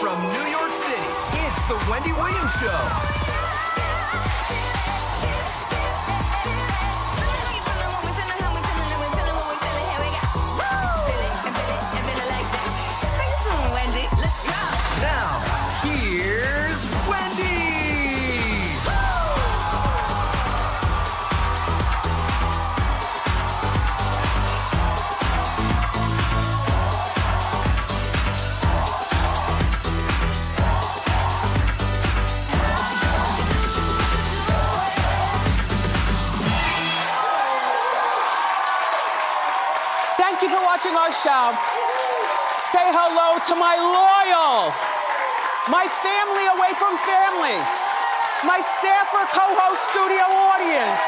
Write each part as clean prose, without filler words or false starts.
from New York City, it's the Wendy Williams Show. Now, here's Wendy! Thank you for watching our show. Say hello to my loyal, my family away from family, my staffer, co-host, studio audience,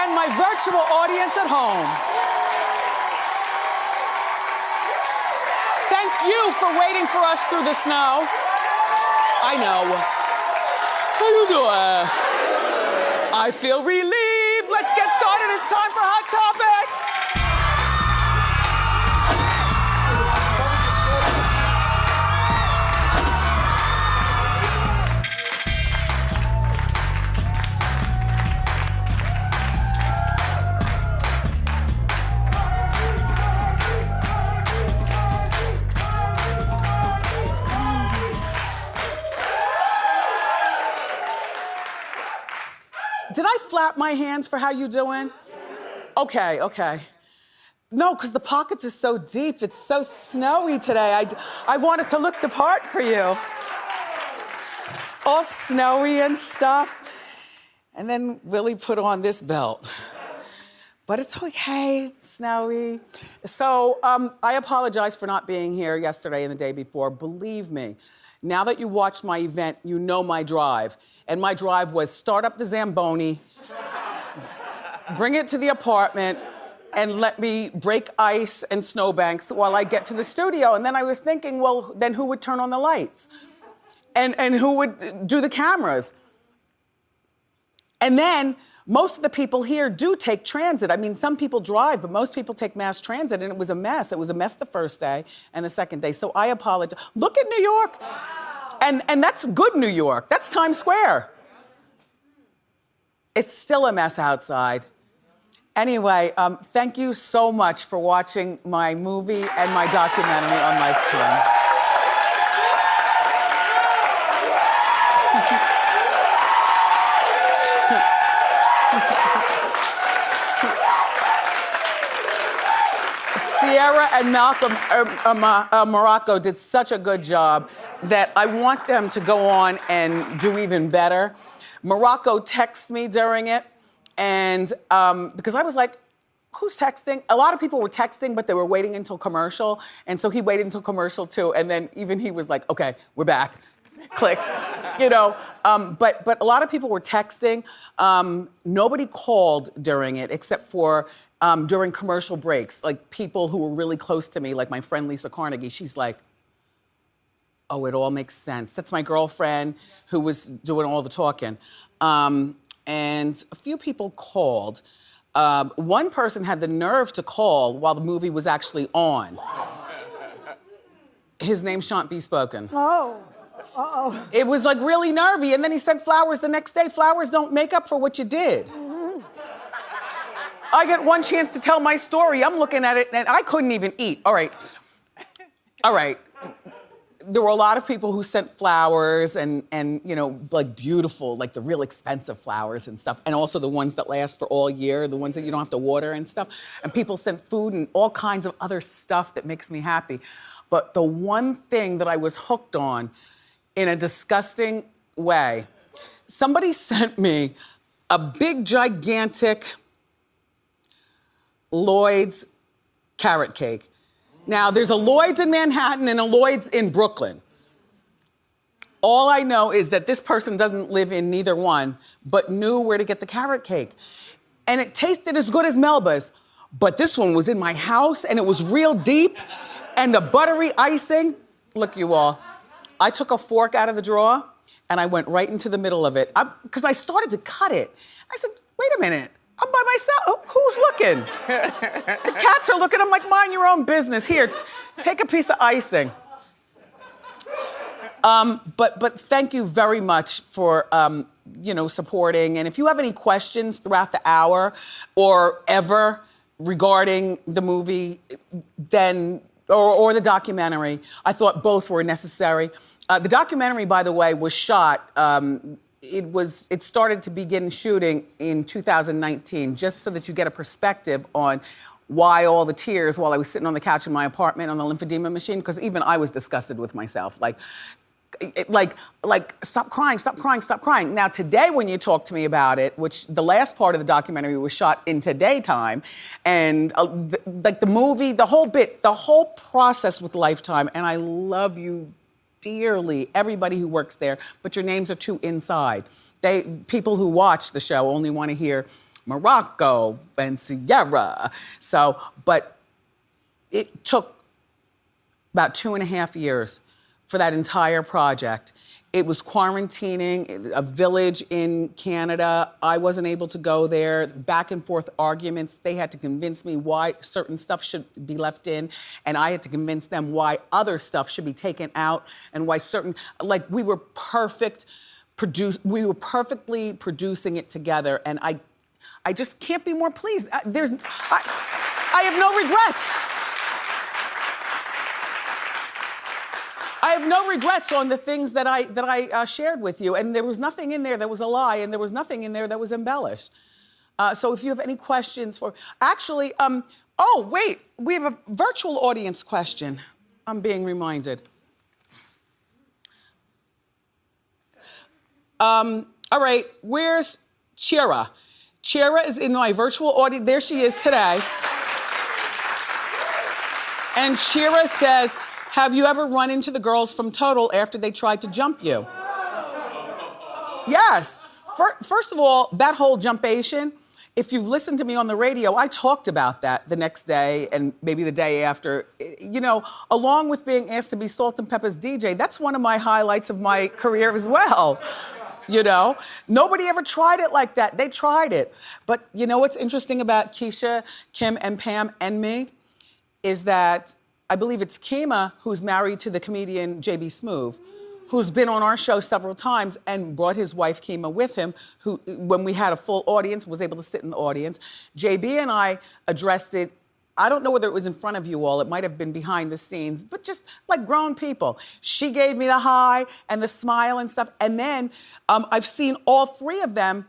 and my virtual audience at home. Thank you for waiting for us through the snow. I know. How you doing? I feel relieved. Let's get started. It's time for Hot Topics. Did I flap my hands for how you doing? Okay, okay. No, because the pockets are so deep. It's so snowy today. I wanted to look the part for you. All snowy and stuff. And then Willie put on this belt. But it's okay, it's snowy. So I apologize for not being here yesterday and the day before. Believe me, now that you watched my event, you know my drive. And my drive was start up the Zamboni, bring it to the apartment, and let me break ice and snowbanks while I get to the studio. And then I was thinking, well, then who would turn on the lights? And who would do the cameras? And then most of the people here do take transit. I mean, some people drive, but most people take mass transit, and it was a mess. It was a mess the first day and the second day. So I apologize. Look at New York. And that's good New York. That's Times Square. It's still a mess outside. Anyway, thank you so much for watching my movie and my documentary on Lifetime. Sierra and Malcolm Morocco did such a good job that I want them to go on and do even better. Morocco texted me during it, and because I was like, who's texting? A lot of people were texting, but they were waiting until commercial, and so he waited until commercial too, and then even he was like, okay, we're back. Click, you know. But a lot of people were texting. Nobody called during it except for during commercial breaks, like people who were really close to me, like my friend Lisa Carnegie. She's like, oh, it all makes sense. That's my girlfriend who was doing all the talking. And a few people called. One person had the nerve to call while the movie was actually on. His name shan't be spoken. Oh. Uh-oh. It was like really nervy, and then he sent flowers the next day. Flowers don't make up for what you did. Mm-hmm. I get one chance to tell my story. I'm looking at it, and I couldn't even eat. All right. There were a lot of people who sent flowers and you know, like beautiful, like the real expensive flowers and stuff, and also the ones that last for all year, the ones that you don't have to water and stuff. And people sent food and all kinds of other stuff that makes me happy. But the one thing that I was hooked on in a disgusting way, somebody sent me a big, gigantic Lloyd's carrot cake. Now, there's a Lloyd's in Manhattan and a Lloyd's in Brooklyn. All I know is that this person doesn't live in neither one, but knew where to get the carrot cake. And it tasted as good as Melba's, but this one was in my house and it was real deep, and the buttery icing. Look, you all, I took a fork out of the drawer and I went right into the middle of it. Because I started to cut it. I said, wait a minute, I'm by myself. Who's looking? The cats are looking. I'm like, mind your own business. Here, take a piece of icing. But thank you very much for supporting. And if you have any questions throughout the hour or ever regarding the movie, then or the documentary, I thought both were necessary. The documentary, by the way, was shot. It started to begin shooting in 2019, just so that you get a perspective on why all the tears while I was sitting on the couch in my apartment on the lymphedema machine, because even I was disgusted with myself. Like, stop crying, stop crying, stop crying. Now today when you talk to me about it, which the last part of the documentary was shot in today time, and the movie, the whole process with Lifetime, and I love you dearly, everybody who works there, but your names are too inside. People who watch the show only want to hear Morocco and Sierra. So, but it took about 2.5 years for that entire project. It was quarantining, a village in Canada. I wasn't able to go there. Back and forth arguments. They had to convince me why certain stuff should be left in, and I had to convince them why other stuff should be taken out, and why we were we were perfectly producing it together, and I just can't be more pleased. I have no regrets. I have no regrets on the things that I shared with you, and there was nothing in there that was a lie, and there was nothing in there that was embellished. So if you have any questions actually, oh wait, we have a virtual audience question. I'm being reminded. All right, where's Chira? Chira is in my virtual audience. There she is today. And Chira says, have you ever run into the girls from Total after they tried to jump you? Yes. First of all, that whole jumpation, if you've listened to me on the radio, I talked about that the next day and maybe the day after. You know, along with being asked to be Salt and Pepper's DJ, that's one of my highlights of my career as well. You know, nobody ever tried it like that. They tried it. But you know what's interesting about Keisha, Kim, and Pam and me is that I believe it's Kima who's married to the comedian JB Smoove, who's been on our show several times and brought his wife Kima with him, who, when we had a full audience, was able to sit in the audience. JB and I addressed it. I don't know whether it was in front of you all. It might have been behind the scenes, but just like grown people. She gave me the hi and the smile and stuff. And then I've seen all three of them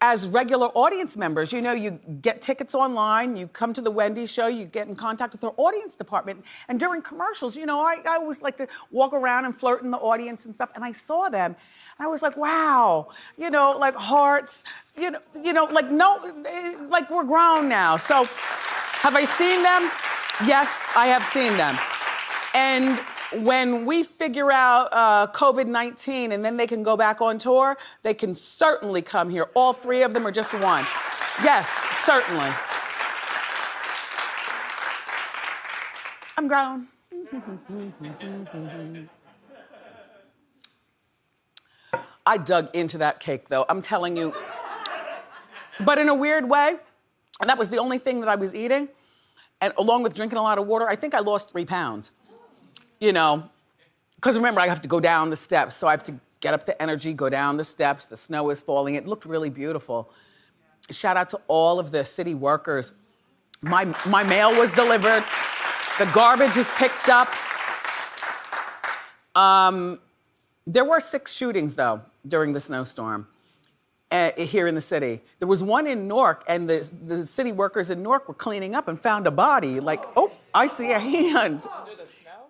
as regular audience members. You know, you get tickets online, you come to the Wendy show, you get in contact with our audience department. And during commercials, you know, I always like to walk around and flirt in the audience and stuff. And I saw them, and I was like, wow, you know, like hearts, you know, like no, like we're grown now. So have I seen them? Yes, I have seen them. And when we figure out COVID-19 and then they can go back on tour, they can certainly come here. All three of them or just one? Yes, certainly. I'm grown. I dug into that cake though, I'm telling you. But in a weird way, and that was the only thing that I was eating, and along with drinking a lot of water, I think I lost 3 pounds. You know, because remember, I have to go down the steps. So I have to get up the energy, go down the steps. The snow is falling. It looked really beautiful. Shout out to all of the city workers. My mail was delivered. The garbage is picked up. There were 6 shootings, though, during the snowstorm here in the city. There was one in Newark, and the city workers in Newark were cleaning up and found a body. Like, oh, I see a hand.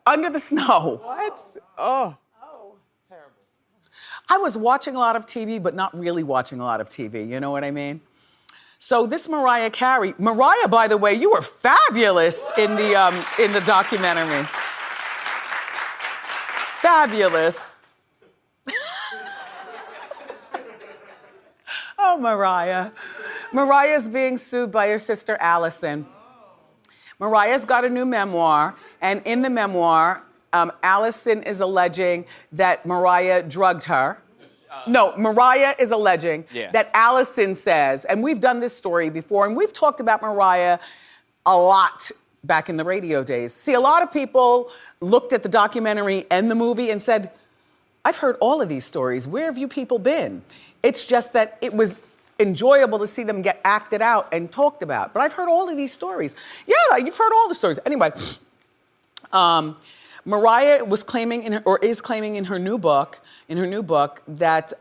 Under the snow. What? Oh. Terrible. I was watching a lot of TV, but not really watching a lot of TV. You know what I mean? So this Mariah Carey, Mariah, by the way, you were fabulous in the documentary. Fabulous. Oh, Mariah. Mariah's being sued by her sister Allison. Mariah's got a new memoir, and in the memoir, Allison is alleging that Mariah drugged her No, Mariah is alleging Yeah. that Allison says, and we've done this story before, and we've talked about Mariah a lot back in the radio days. See, a lot of people looked at the documentary and the movie and said, I've heard all of these stories. Where have you people been? It's just that it was enjoyable to see them get acted out and talked about. But I've heard all of these stories. Yeah, you've heard all the stories. Anyway, Mariah was claiming is claiming in her new book that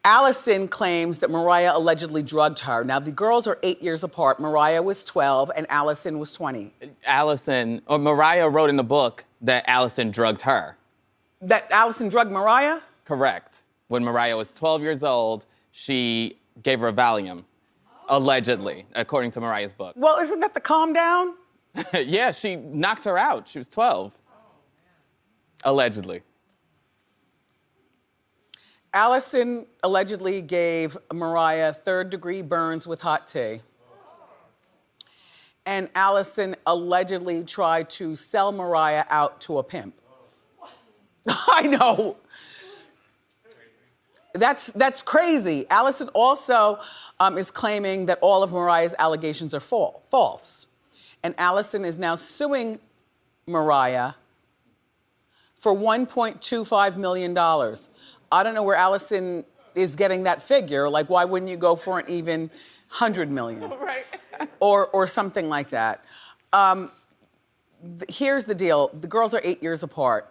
Allison claims that Mariah allegedly drugged her. Now, the girls are 8 years apart. Mariah was 12 and Allison was 20. Mariah wrote in the book that Allison drugged her. That Allison drugged Mariah? Correct. When Mariah was 12 years old, she gave her a Valium, allegedly, according to Mariah's book. Well, isn't that the calm down? Yeah, she knocked her out. She was 12. Allegedly. Allison allegedly gave Mariah third-degree burns with hot tea. And Allison allegedly tried to sell Mariah out to a pimp. I know. That's crazy. Allison also is claiming that all of Mariah's allegations are false. And Allison is now suing Mariah for $1.25 million. I don't know where Allison is getting that figure. Like, why wouldn't you go for an even $100 million? Right. or something like that. Here's the deal. The girls are 8 years apart.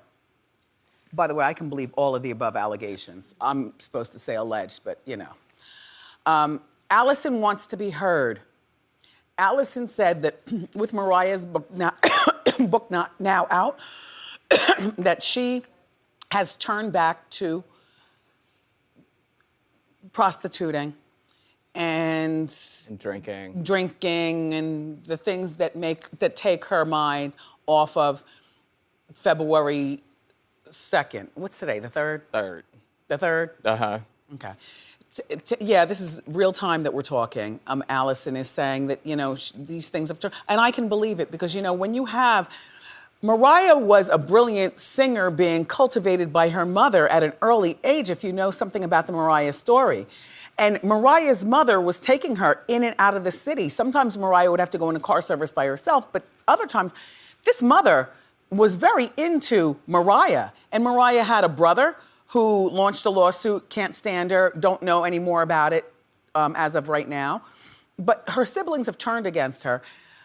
By the way, I can believe all of the above allegations. I'm supposed to say alleged, but you know. Allison wants to be heard. Allison said that with Mariah's book now out, that she has turned back to prostituting and drinking and the things that take her mind off of February 2nd. What's today, the 3rd? 3rd. The 3rd? Uh-huh. Okay. Yeah, this is real time that we're talking. Allison is saying that, you know, these things have turned, and I can believe it because, you know, when you have, Mariah was a brilliant singer being cultivated by her mother at an early age, if you know something about the Mariah story. And Mariah's mother was taking her in and out of the city. Sometimes Mariah would have to go into car service by herself, but other times, this mother was very into Mariah. And Mariah had a brother who launched a lawsuit, can't stand her, don't know any more about it as of right now. But her siblings have turned against her.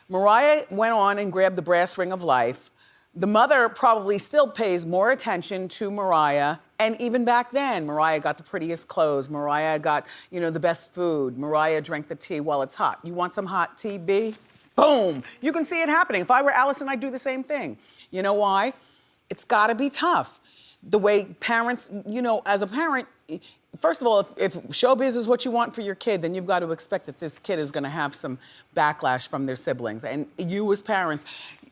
Mariah went on and grabbed the brass ring of life. The mother probably still pays more attention to Mariah. And even back then, Mariah got the prettiest clothes. Mariah got, you know, the best food. Mariah drank the tea while it's hot. You want some hot tea, B? Boom. You can see it happening. If I were Allison, I'd do the same thing. You know why? It's gotta be tough. The way parents, you know, as a parent, first of all, if showbiz is what you want for your kid, then you've got to expect that this kid is gonna have some backlash from their siblings. And you as parents,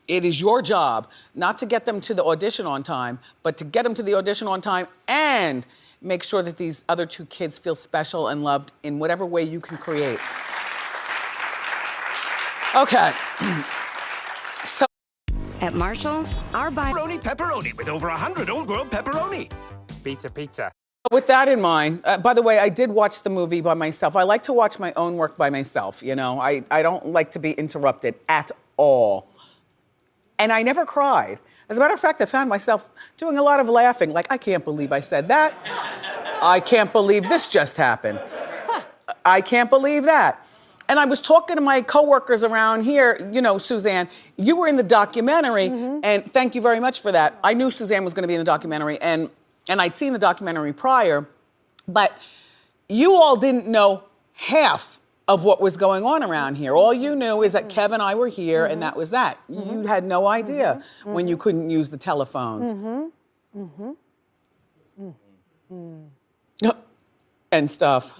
it is your job not to get them to the audition on time, but to get them to the audition on time and make sure that these other two kids feel special and loved in whatever way you can create. Okay. So at Marshall's, our buy Pepperoni with over 100 old world pepperoni. Pizza. with that in mind, by the way, I did watch the movie by myself. I like to watch my own work by myself, you know. I don't like to be interrupted at all. And I never cried. As a matter of fact, I found myself doing a lot of laughing, like, I can't believe I said that. I can't believe this just happened. I can't believe that. And I was talking to my coworkers around here, you know, Suzanne, you were in the documentary, and thank you very much for that. I knew Suzanne was gonna be in the documentary, and I'd seen the documentary prior, but you all didn't know half of what was going on around here. All you knew is that Kev and I were here, and that was that. You had no idea when you couldn't use the telephones. And stuff.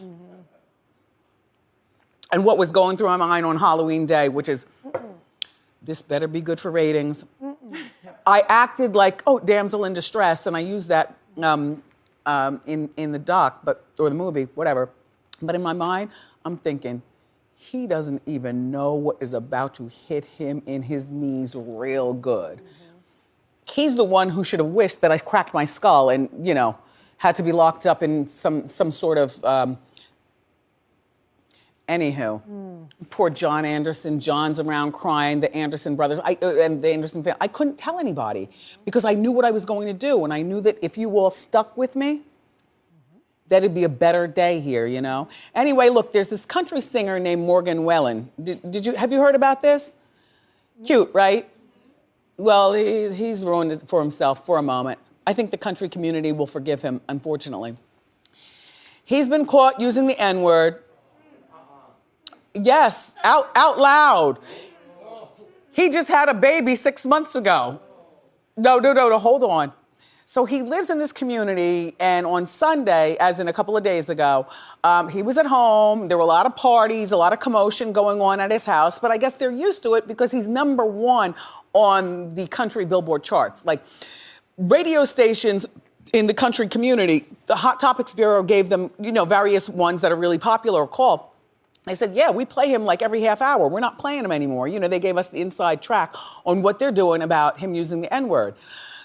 And what was going through my mind on Halloween Day, which is, this better be good for ratings. I acted like, oh, damsel in distress, and I used that in the doc, or the movie, whatever. But in my mind, I'm thinking, he doesn't even know what is about to hit him in his knees real good. He's the one who should have wished that I cracked my skull and, you know, had to be locked up in some sort of, anywho. Poor John Anderson. John's around crying, the Anderson brothers, and the Anderson family. I couldn't tell anybody because I knew what I was going to do, and I knew that if you all stuck with me, that it'd be a better day here, you know? Anyway, look, there's this country singer named Morgan Wallen. Have you heard about this? Cute, right? Well, he's ruined it for himself for a moment. I think the country community will forgive him, unfortunately. He's been caught using the N-word. Yes, out loud. He just had a baby 6 months ago. No, hold on. So he lives in this community, and on Sunday, as in a couple of days ago, he was at home. There were a lot of parties, a lot of commotion going on at his house, but I guess they're used to it because he's #1 on the country Billboard charts. Like, radio stations in the country community, the Hot Topics Bureau gave them, you know, various ones that are really popular a call. They said, yeah, we play him like every half hour. We're not playing him anymore. You know, they gave us the inside track on what they're doing about him using the N-word.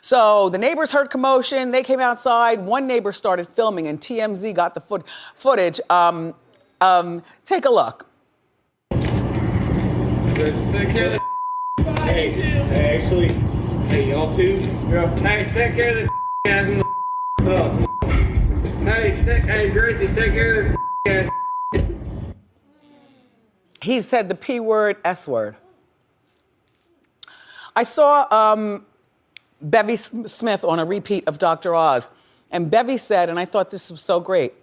So the neighbors heard commotion. They came outside. One neighbor started filming, and TMZ got the footage. Take a look. Take care of the hey, actually, hey, y'all too. Hey, take care of the ass in the hey, Gracie, take care of the ass. He said the P word, S word. I saw Bevy Smith on a repeat of Dr. Oz, and Bevy said, and I thought this was so great,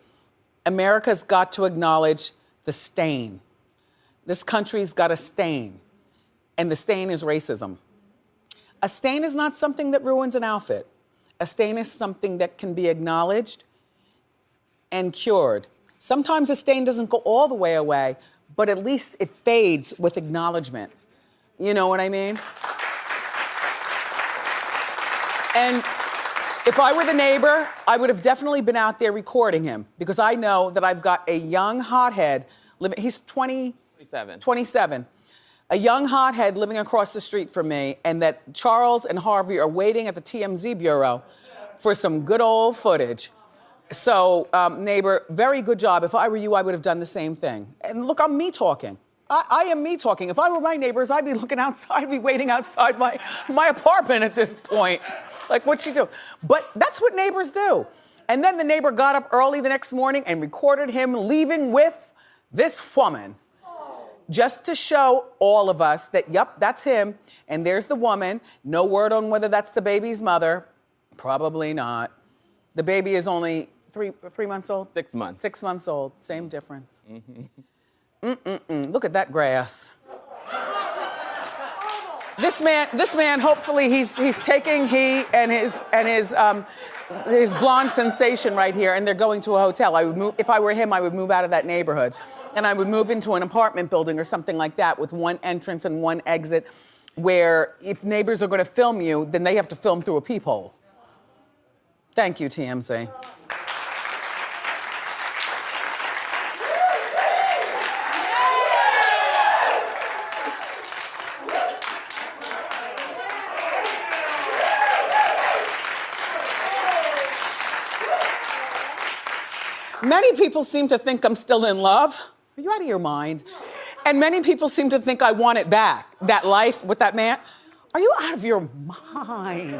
America's got to acknowledge the stain. This country's got a stain, and the stain is racism. A stain is not something that ruins an outfit. A stain is something that can be acknowledged and cured. Sometimes a stain doesn't go all the way away, but at least it fades with acknowledgement. You know what I mean? And if I were the neighbor, I would have definitely been out there recording him because I know that I've got a young hothead living, he's 27. A young hothead living across the street from me, and that Charles and Harvey are waiting at the TMZ Bureau for some good old footage. So, neighbor, very good job. If I were you, I would have done the same thing. And look, I'm me talking. I am me talking. If I were my neighbors, I'd be looking outside, I'd be waiting outside my apartment at this point. Like, what's she doing? But that's what neighbors do. And then the neighbor got up early the next morning and recorded him leaving with this woman. Just to show all of us that, yep, that's him. And there's the woman. No word on whether that's the baby's mother. Probably not. The baby is only three months old? 6 months. 6 months old, same difference. Look at that grass. This man, hopefully he's taking his blonde sensation right here, and they're going to a hotel. If I were him, I would move out of that neighborhood. And I would move into an apartment building or something like that with one entrance and one exit, where if neighbors are gonna film you, then they have to film through a peephole. Thank you, TMZ. Many people seem to think I'm still in love. Are you out of your mind? And many people seem to think I want it back, that life with that man. Are you out of your mind?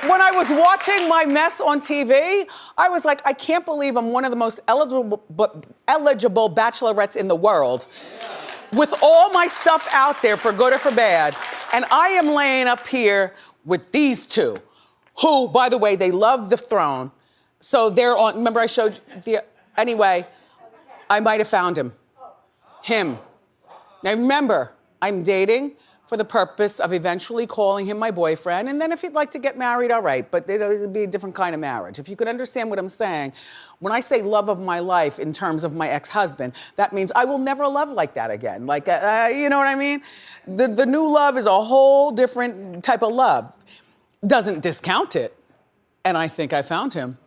When I was watching my mess on TV, I was like, I can't believe I'm one of the most eligible bachelorettes in the world with all my stuff out there for good or for bad. And I am laying up here with these two, who, by the way, they love the throne. So they're on, remember I showed you, anyway, I might have found him. Him. Now remember, I'm dating for the purpose of eventually calling him my boyfriend. And then if he'd like to get married, all right, but it'd be a different kind of marriage. If you could understand what I'm saying, when I say love of my life in terms of my ex-husband, that means I will never love like that again. Like, you know what I mean? The new love is a whole different type of love. Doesn't discount it. And I think I found him.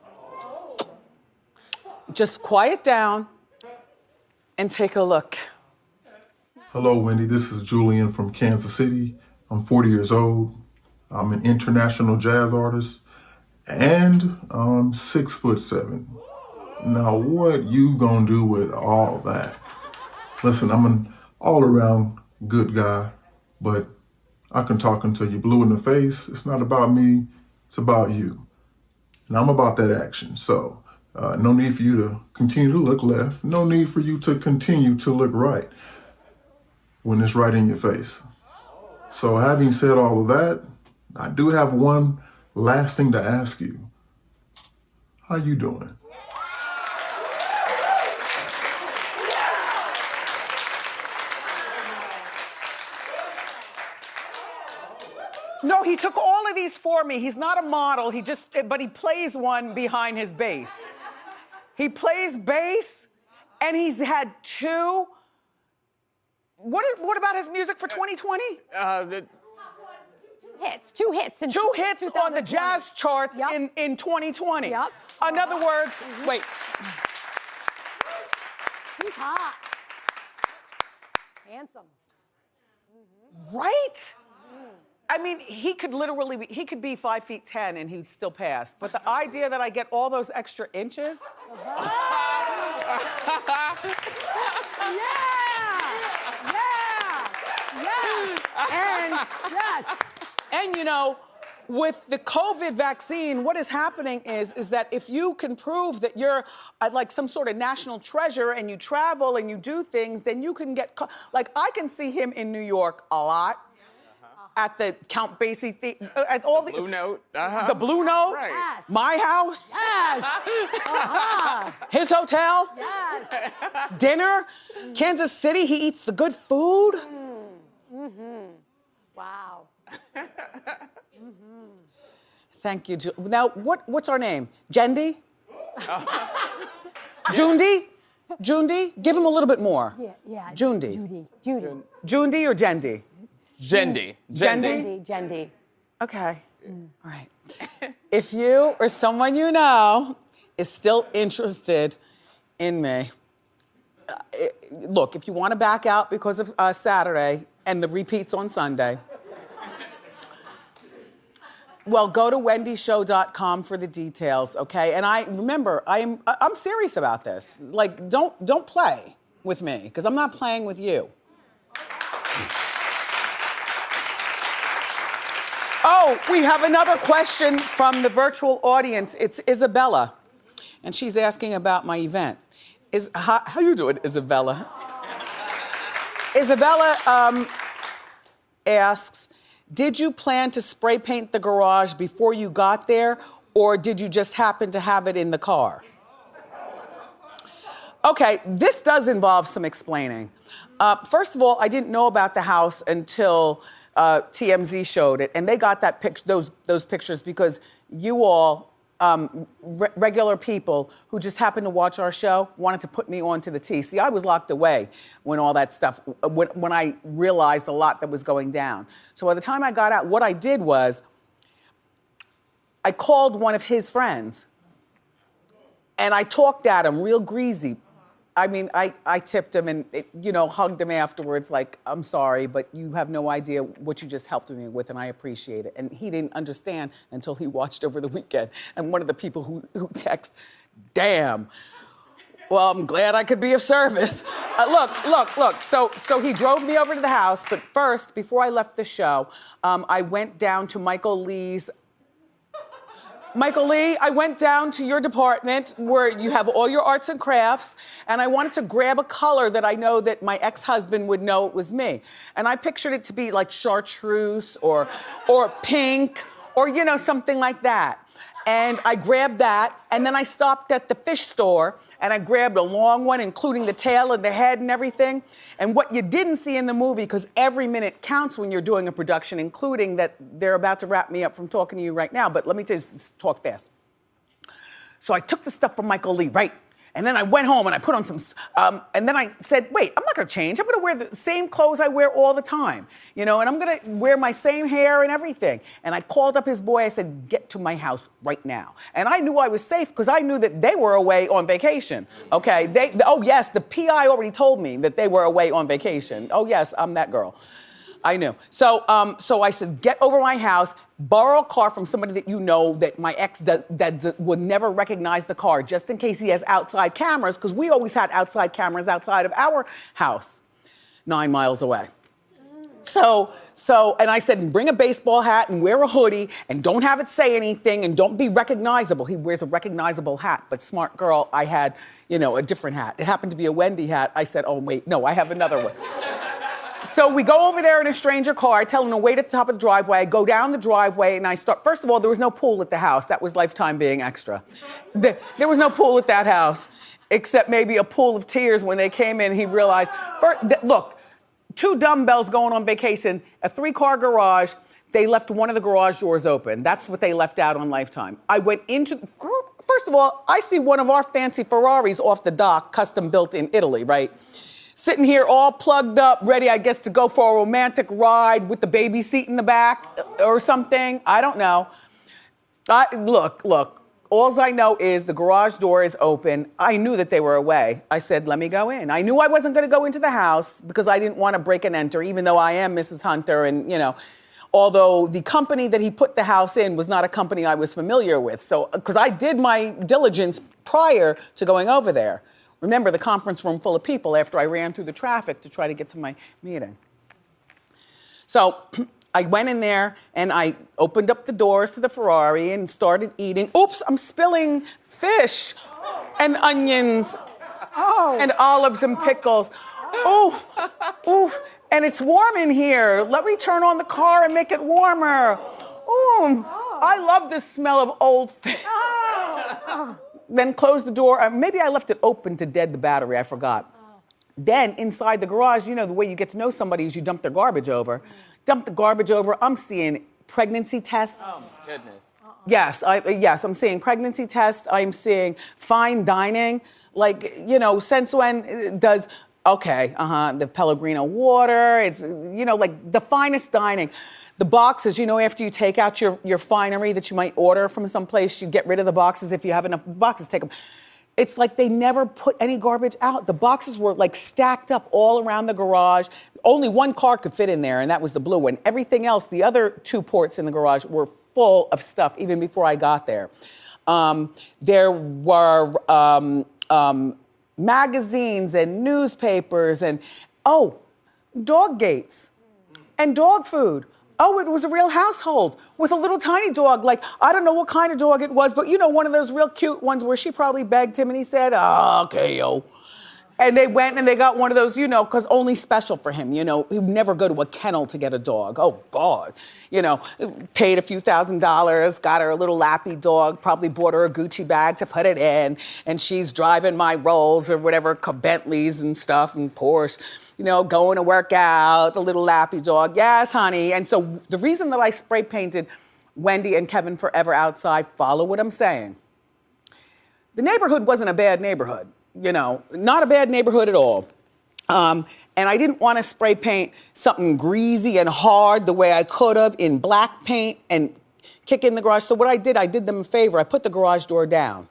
Just quiet down and take a look. Hello, Wendy. This is Julian from Kansas City. I'm 40 years old. I'm an international jazz artist, and I'm 6'7". Now, what you gonna do with all that? Listen, I'm an all-around good guy, but I can talk until you're blue in the face. It's not about me, it's about you. And I'm about that action. So no need for you to continue to look left. No need for you to continue to look right when it's right in your face. So having said all of that, I do have one last thing to ask you. How you doing? No, he took all of these for me. He's not a model, but he plays one behind his bass. He plays bass, and he's had two. What about his music for 2020? Two hits. Two hits on the jazz charts in 2020. Yep. In other words, wait. He's hot. Handsome. Right? I mean, he could be 5'10" and he'd still pass. But the idea that I get all those extra inches. And you know, with the COVID vaccine, what is happening is that if you can prove that you're like some sort of national treasure and you travel and you do things, then you can get, like I can see him in New York a lot. At the Count Basie thing, at all the Blue Note. The Blue Note. Right. Yes. My house. Yes. His hotel. Yes. Dinner. Kansas City. He eats the good food. Wow. Thank you. Now, what's our name? Jendi? Jundi? Jundi? Give him a little bit more. Yeah. Jundi. Judy. Jundi or Jendi? Jendi. Jendi. Okay. All right. If you or someone you know is still interested in me, look, if you want to back out because of Saturday and the repeats on Sunday, well, go to wendyshow.com for the details, okay? And remember, I'm serious about this. Like, don't play with me, because I'm not playing with you. Oh, we have another question from the virtual audience. It's Isabella, and she's asking about my event. How you doing, Isabella? Isabella asks, did you plan to spray paint the garage before you got there, or did you just happen to have it in the car? Okay, this does involve some explaining. First of all, I didn't know about the house until TMZ showed it, and they got those pictures because you all, regular people who just happened to watch our show, wanted to put me onto the T. See, I was locked away when all that stuff, when I realized a lot that was going down. So by the time I got out, what I did was, I called one of his friends, and I talked at him real greasy. I mean, I tipped him and, hugged him afterwards like, I'm sorry, but you have no idea what you just helped me with, and I appreciate it. And he didn't understand until he watched over the weekend. And one of the people who text, damn, well, I'm glad I could be of service. Look. So he drove me over to the house, but first, before I left the show, I went down to Michael Lee, I went down to your department where you have all your arts and crafts, and I wanted to grab a color that I know that my ex-husband would know it was me. And I pictured it to be like chartreuse or pink or, something like that. And I grabbed that, and then I stopped at the fish store, and I grabbed a long one, including the tail and the head and everything. And what you didn't see in the movie, because every minute counts when you're doing a production, including that they're about to wrap me up from talking to you right now, but let me just talk fast. So I took the stuff from Michael Lee, right? And then I went home and I put on some, and then I said, wait, I'm not gonna change. I'm gonna wear the same clothes I wear all the time, and I'm gonna wear my same hair and everything. And I called up his boy, I said, get to my house right now. And I knew I was safe because I knew that they were away on vacation, okay? Oh yes, the PI already told me that they were away on vacation. Oh yes, I'm that girl. I knew. So I said, get over my house, borrow a car from somebody that you know that my ex that would never recognize the car, just in case he has outside cameras, because we always had outside cameras outside of our house, 9 miles away. So, and I said, bring a baseball hat and wear a hoodie and don't have it say anything and don't be recognizable. He wears a recognizable hat, but smart girl, I had, a different hat. It happened to be a Wendy hat. I said, oh wait, no, I have another one. So we go over there in a stranger car. I tell him to wait at the top of the driveway. I go down the driveway and I start, first of all, there was no pool at the house. That was Lifetime being extra. There was no pool at that house, except maybe a pool of tears when they came in. He realized, look, 2 dumbbells going on vacation, a 3-car garage. They left one of the garage doors open. That's what they left out on Lifetime. I went into, first of all, I see one of our fancy Ferraris off the dock, custom built in Italy, right? Sitting here all plugged up, ready, I guess, to go for a romantic ride with the baby seat in the back or something. I don't know. Look. All I know is the garage door is open. I knew that they were away. I said, let me go in. I knew I wasn't gonna go into the house because I didn't want to break and enter, even though I am Mrs. Hunter and, although the company that he put the house in was not a company I was familiar with. So, because I did my diligence prior to going over there. Remember, the conference room full of people after I ran through the traffic to try to get to my meeting. So, I went in there and I opened up the doors to the Ferrari and started eating. Oops, I'm spilling fish and onions and olives and pickles. Oof, and it's warm in here. Let me turn on the car and make it warmer. Ooh, I love the smell of old fish. Then close the door. Maybe I left it open to dead the battery, I forgot. Then inside the garage, the way you get to know somebody is you dump their garbage over. Dump the garbage over. I'm seeing pregnancy tests. Oh, my goodness. Yes, I'm seeing pregnancy tests. I'm seeing fine dining. Since when does, the Pellegrino water. It's, the finest dining. The boxes, after you take out your finery that you might order from someplace, you get rid of the boxes. If you have enough boxes, take them. It's like they never put any garbage out. The boxes were stacked up all around the garage. Only one car could fit in there, and that was the blue one. Everything else, the other 2 ports in the garage were full of stuff even before I got there. There were magazines and newspapers and, dog gates and dog food. Oh, it was a real household with a little tiny dog. I don't know what kind of dog it was, but one of those real cute ones where she probably begged him and he said, okay, yo. And they went and they got one of those, because only special for him, he'd never go to a kennel to get a dog. Oh, God. Paid a few $1,000s, got her a little lappy dog, probably bought her a Gucci bag to put it in, and she's driving my Rolls or whatever, Bentleys and stuff and Porsche. Going to work out, the little lappy dog. Yes, honey. And so the reason that I spray painted Wendy and Kevin Forever outside, follow what I'm saying. The neighborhood wasn't a bad neighborhood, not a bad neighborhood at all. And I didn't want to spray paint something greasy and hard the way I could have in black paint and kick in the garage. So what I did them a favor. I put the garage door down.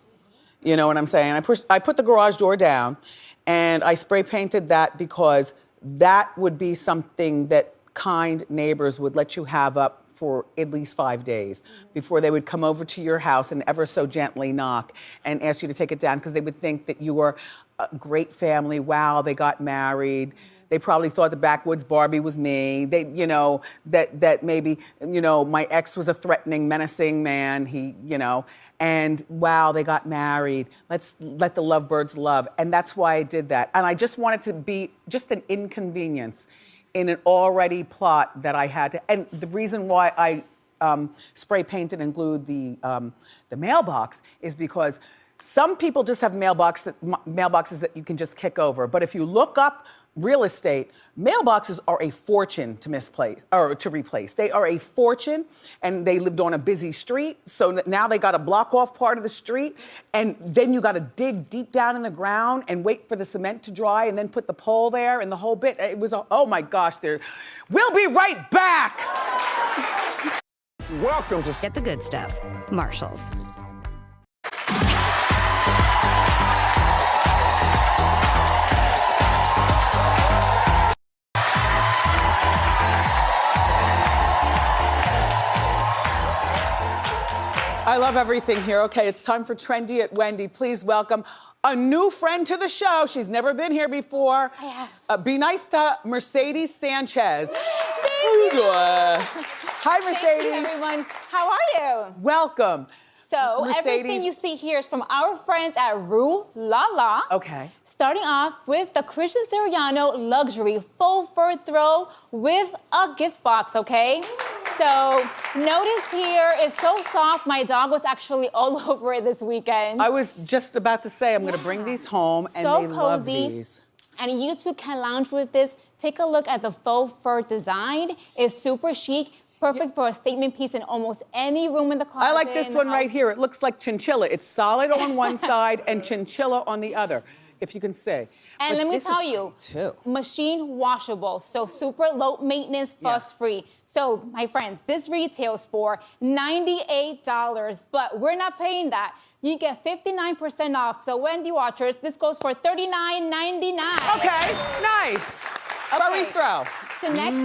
You know what I'm saying? I put the garage door down and I spray painted that because that would be something that kind neighbors would let you have up for at least 5 days before they would come over to your house and ever so gently knock and ask you to take it down because they would think that you were a great family. Wow, they got married. They probably thought the backwoods Barbie was me. They, that maybe, my ex was a threatening, menacing man. And wow, they got married. Let's let the lovebirds love. And that's why I did that. And I just wanted to be just an inconvenience in an already plot that I had to. And the reason why I spray painted and glued the mailbox is because some people just have mailboxes that you can just kick over. But if you look up real estate, mailboxes are a fortune to misplace or to replace. They are a fortune, and they lived on a busy street. So now they got to block off part of the street, and then you got to dig deep down in the ground and wait for the cement to dry, and then put the pole there and the whole bit. It was oh my gosh! We'll be right back. Welcome to Get the good stuff. Marshall's. I love everything here. Okay, it's time for Trendy at Wendy. Please welcome a new friend to the show. She's never been here before. Be nice to Mercedes Sanchez. Hi, Mercedes. Thank you, everyone. How are you? Welcome. So Mercedes. everything you see here is from our friends at Rue La La. Okay. Starting off with the Christian Siriano luxury faux fur throw with a gift box, okay? So notice here, it's so soft. My dog was actually all over it this weekend. I was just about to say, I'm gonna bring these home, and So they love cozy. these. And you too can lounge with this. Take a look at the faux fur design. It's super chic. Perfect for a statement piece in almost any room in the closet. I like this one right here. It looks like chinchilla. It's solid on one side and chinchilla on the other, if you can see. And But let me this tell is you, too. machine washable, so super low maintenance, fuss free. So my friends, this retails for $98, but we're not paying that. You get 59% off. So Wendy watchers, this goes for $39.99. Okay, nice. Furry throw. So next,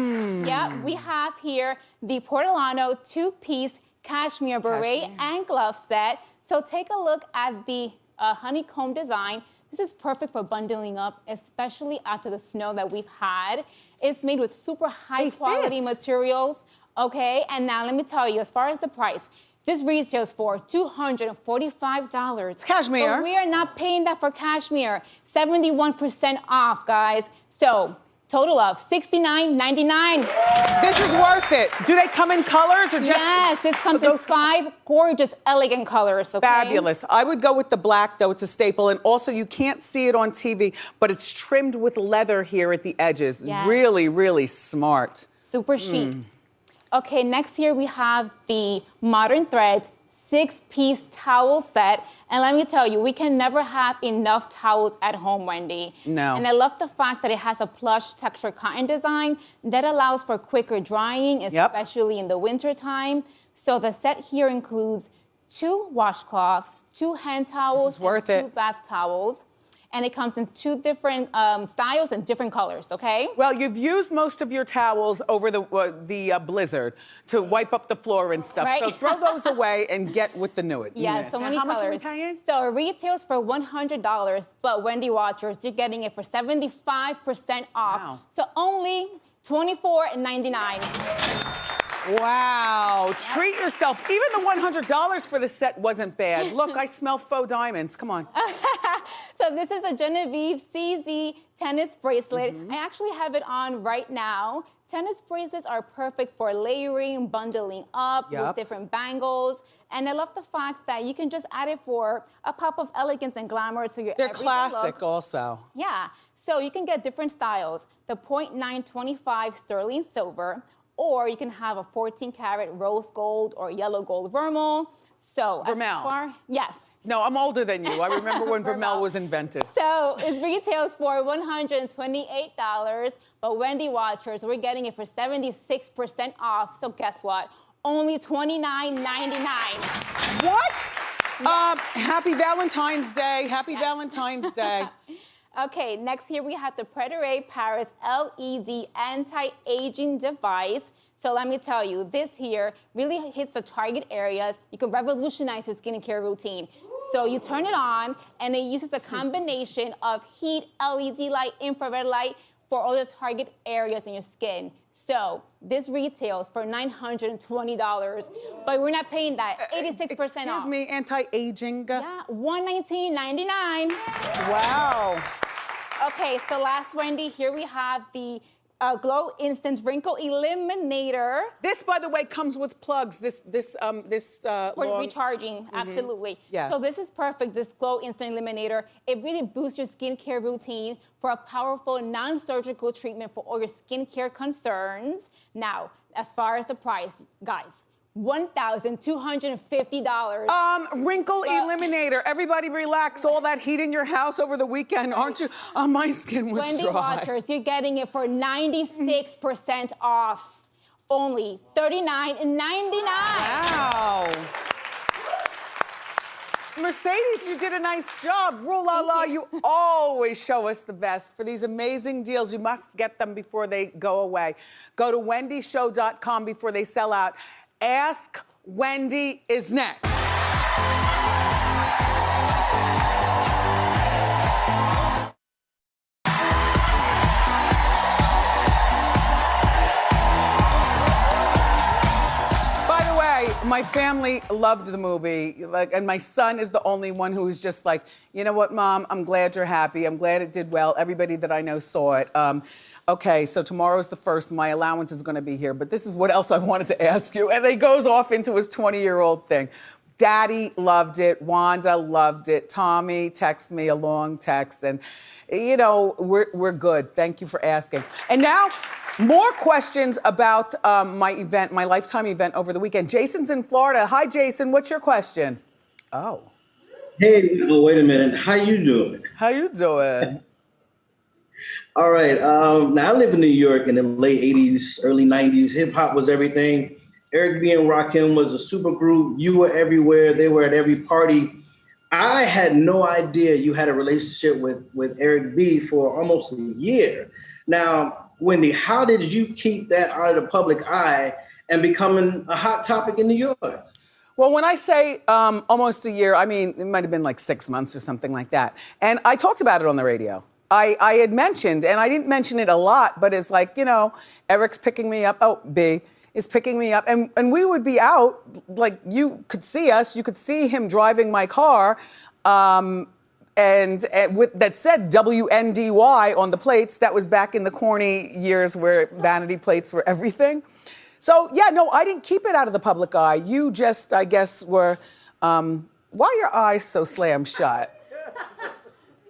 we have here the Portolano two-piece cashmere beret and glove set. So take a look at the honeycomb design. This is perfect for bundling up, especially after the snow that we've had. It's made with super high quality materials, okay? And now let me tell you, as far as the price, this retails for $245. It's cashmere. But we are not paying that for cashmere. 71% off, guys. So total of $69.99. This is worth it. Do they come in colors or just? Yes, this comes in 5 gorgeous, elegant colors, okay? Fabulous. I would go with the black, though. It's a staple. And also, you can't see it on TV, but it's trimmed with leather here at the edges. Yes. Really, really smart. Super chic. Okay, next here we have the Modern Thread 6-piece towel set. And let me tell you, we can never have enough towels at home, Wendy. No. And I love the fact that it has a plush texture cotton design that allows for quicker drying, especially in the winter time. So the set here includes 2 washcloths, 2 hand towels, and 2 bath towels. And it comes in 2 different styles and different colors, okay? Well, you've used most of your towels over the blizzard to wipe up the floor and stuff. Right. So throw those away and get with the new. Yeah, so many How colors. much are we paying? So it retails for $100, but Wendy watchers, you're getting it for 75% off. Wow. So only $24.99. Wow, treat yourself. Even the $100 for the set wasn't bad. Look, I smell faux diamonds. Come on. So this is a Genevieve CZ tennis bracelet. I actually have it on right now. Tennis bracelets are perfect for layering, bundling up with different bangles. And I love the fact that you can just add it for a pop of elegance and glamour to your They're everyday classic look. also. Yeah, so you can get different styles. The 0.925 sterling silver, or you can have a 14-karat rose gold or yellow gold vermeil. So Vermeil. Yes. No, I'm older than you. I remember when Vermeil was invented. So it retails for $128, but Wendy watchers, we're getting it for 76% off. So guess what? Only $29.99. What? Happy Valentine's Day. Happy Valentine's Day. Okay, next here we have the Predator Paris LED anti-aging device. So let me tell you, this here really hits the target areas. You can revolutionize your skincare routine. So you turn it on, and it uses a combination of heat, LED light, infrared light for all the target areas in your skin. So this retails for $920, but we're not paying that, 86% off. Excuse me, anti-aging. Yeah, $119.99. Wow. Okay, so last, Wendy, here we have the Glow Instant Wrinkle Eliminator. This, by the way, comes with plugs. For recharging, absolutely. Yes. So this is perfect, this Glow Instant Eliminator. It really boosts your skincare routine for a powerful non-surgical treatment for all your skincare concerns. Now, as far as the price, guys, $1,250. Wrinkle eliminator. Everybody relax. All that heat in your house over the weekend, aren't you? My skin was Wendy dry. watchers, you're getting it for 96% off. Only $39.99. Wow. Mercedes, you did a nice job. Rue La La, you always show us the best. For these amazing deals, you must get them before they go away. Go to wendyshow.com before they sell out. Ask Wendy is next. my family loved the movie, and my son is the only one who was just like, you know what, Mom, I'm glad you're happy. I'm glad it did well. Everybody that I know saw it. Okay, so tomorrow's the 1st. My allowance is gonna be here, but this is what else I wanted to ask you. And he goes off into his 20-year-old thing. Daddy loved it. Wanda loved it. Tommy texted me a long text, and we're good. Thank you for asking. And now, more questions about my event, my Lifetime event over the weekend. Jason's in Florida. Hi, Jason. What's your question? Oh. Hey, wait a minute. How you doing? How you doing? All right. Now I live in New York in the late 80s, early 90s. Hip hop was everything. Eric B. and Rakim was a super group. You were everywhere. They were at every party. I had no idea you had a relationship with Eric B. for almost a year. Now, Wendy, how did you keep that out of the public eye and becoming a hot topic in New York? Well, when I say almost a year, I mean, it might have been like 6 months or something like that. And I talked about it on the radio. I had mentioned, and I didn't mention it a lot, but it's like, Eric's picking me up. Oh, B is picking me up. And we would be out, like you could see us, you could see him driving my car, and that said WNDY on the plates. That was back in the corny years where vanity plates were everything. So yeah, no, I didn't keep it out of the public eye. You just, I guess, were, why are your eyes so slam shut?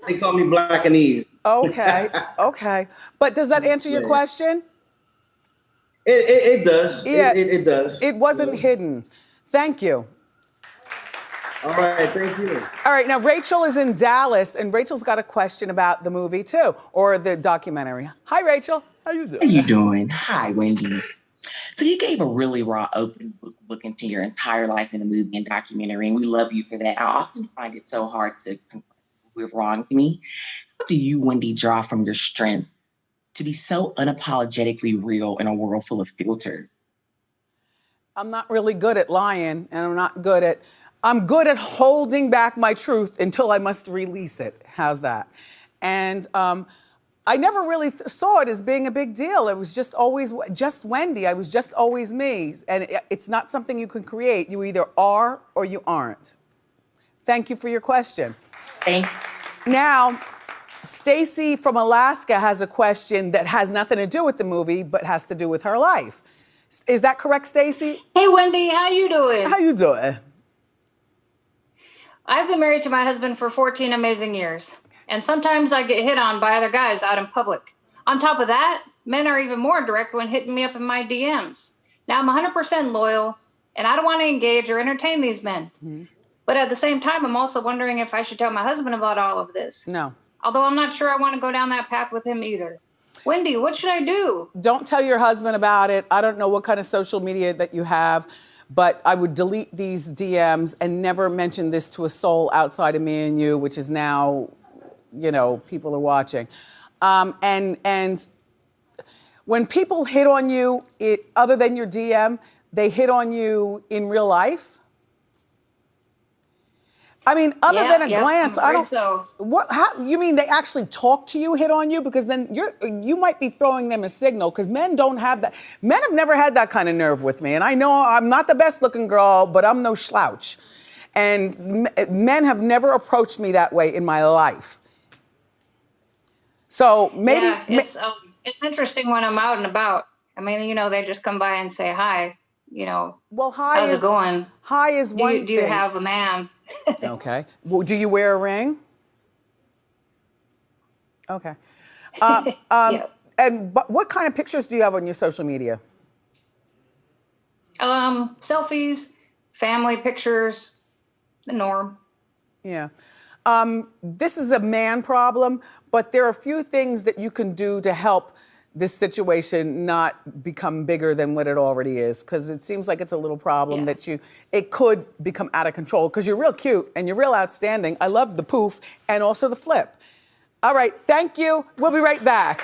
They call me Black and Eve. Okay, okay. But does that answer your question? It does. Yeah, it does. It wasn't hidden. Thank you. All right, thank you. All right, now Rachel is in Dallas, and Rachel's got a question about the movie too, or the documentary. Hi, Rachel. How you doing? How you doing? Hi, Wendy. So you gave a really raw, open look into your entire life in the movie and documentary, and we love you for that. I often find it so hard to confront who have wronged me. How do you, Wendy, draw from your strength to be so unapologetically real in a world full of filters? I'm not really good at lying, and I'm good at holding back my truth until I must release it. How's that? And I never really saw it as being a big deal. It was just always just Wendy. I was just always me. And it's not something you can create. You either are or you aren't. Thank you for your question. Thank you. Now, Stacy from Alaska has a question that has nothing to do with the movie, but has to do with her life. Is that correct, Stacy? Hey, Wendy, how you doing? How you doing? I've been married to my husband for 14 amazing years, and sometimes I get hit on by other guys out in public. On top of that, men are even more direct when hitting me up in my DMs. Now, I'm 100% loyal, and I don't want to engage or entertain these men. Mm-hmm. But at the same time, I'm also wondering if I should tell my husband about all of this. No. Although I'm not sure I want to go down that path with him either. Wendy, what should I do? Don't tell your husband about it. I don't know what kind of social media that you have, but I would delete these DMs and never mention this to a soul outside of me and you, which is now, people are watching. And when people hit on you, other than your DM, they hit on you in real life. I mean, other than a glance, I don't. So. What? How? You mean they actually talk to you, hit on you? Because then you might be throwing them a signal. Because men don't have that. Men have never had that kind of nerve with me. And I know I'm not the best looking girl, but I'm no slouch. And men have never approached me that way in my life. So maybe it's interesting when I'm out and about. I mean, they just come by and say hi. Well, hi. How's it going? Hi is one thing. Do you have a man? Okay. Well, do you wear a ring? Okay. Yeah. And what kind of pictures do you have on your social media? Selfies, family pictures, the norm. Yeah. This is a man problem, but there are a few things that you can do to help this situation not become bigger than what it already is, because it seems like it's a little problem that it could become out of control, because you're real cute and you're real outstanding. I love the poof and also the flip. All right, thank you. We'll be right back.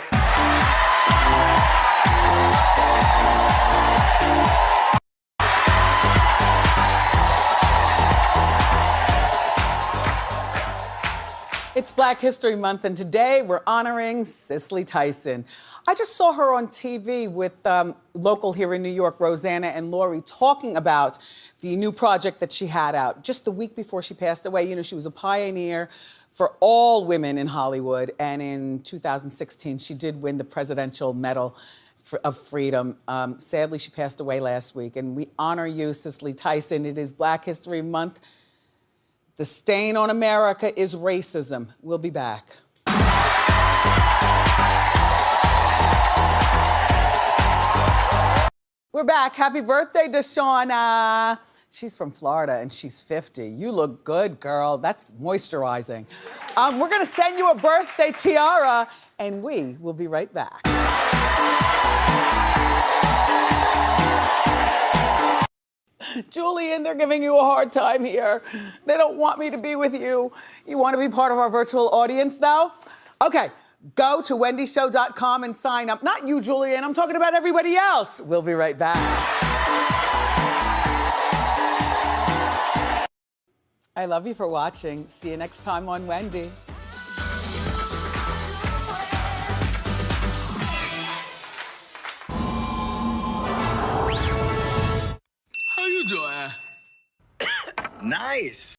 It's Black History Month, and today we're honoring Cicely Tyson. I just saw her on TV with local here in New York, Rosanna and Lori, talking about the new project that she had out just the week before she passed away. You know, she was a pioneer for all women in Hollywood, and in 2016, she did win the Presidential Medal of Freedom. Sadly, she passed away last week, and we honor you, Cicely Tyson. It is Black History Month. The stain on America is racism. We'll be back. We're back. Happy birthday, Deshauna. She's from Florida and she's 50. You look good, girl. That's moisturizing. We're gonna send you a birthday tiara and we will be right back. Julian, they're giving you a hard time here. They don't want me to be with you. You want to be part of our virtual audience, though? Okay, go to wendyshow.com and sign up. Not you, Julian. I'm talking about everybody else. We'll be right back. I love you for watching. See you next time on Wendy. How you doing? Nice.